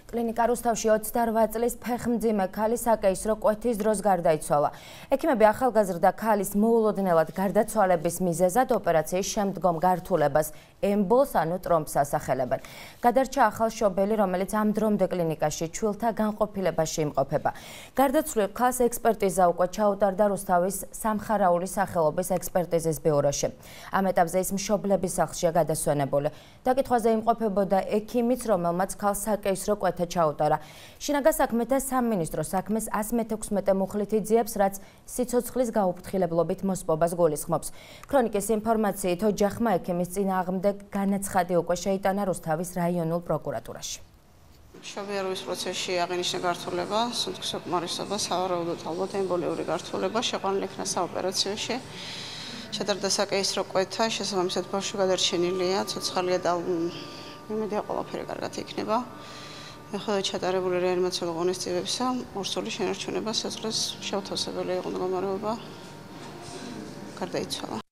კლინიკა რუსთავში 28 წლის ფეხმძიმე ქალი საკეისრო კვეთის დროს გარდაიცვალა. ექიმები ახალგაზრდა ქალის მოულოდნელად გარდაცვალების მიზეზად ოპერაციის შემდგომ გართულებას ემბოლს ანუ ტრომბს ასახელებენ. გადარჩა ახალშობილი, რომელიც ამ დრომდე კლინიკაში ჩვილთა განყოფილებაში იმყოფება. გარდაცვლილ ქალს ექსპერტიზა უკვე ჩაუტარდა რუსთავის სამხარაულის სახელობის ექსპერტიზის ბიუროში. ამ ეტაპზე ის მშობლების სახლშია გადასვენებული. დაკითხვაზე იმყოფებოდა ექიმიც, რომელმაც ქალს საკეისრო კვეთა ჩაუტარა. შინაგან საქმეთა სამინისტრო საქმეს 116 მუხლით იძიებს, რაც სიცოცხლის გაუფრთხილებლობით მოსპობას გულისხმობს. ქრონიკის ინფორმაციით ოჯახმა ექიმის წინააღმდეგ განაცხადი უკვე შეიტანა რუსთავის რაიონულ პროკურატურაში. მშობიარობის პროცესში აღინიშნა გართულება, სუნთქვის უკმარისობა, სავარაუდოდ ალბათ ემბოლიური გართულება, შეყვანილი იქნა საოპერაციოში. ჩატარდა საკეისრო კვეთა, შესაბამისად ბავშვი გადარჩენილია, ცოცხალია და იმედია ყველაფერი კარგად იქნება. მიუხედავად ჩატარებული რეანიმაციულ ღონისძიებებისა, ორსული შენარჩუნება სიცოცხლის შეუთავსებელი იყო მდგომარეობა, გარდაიცვალა.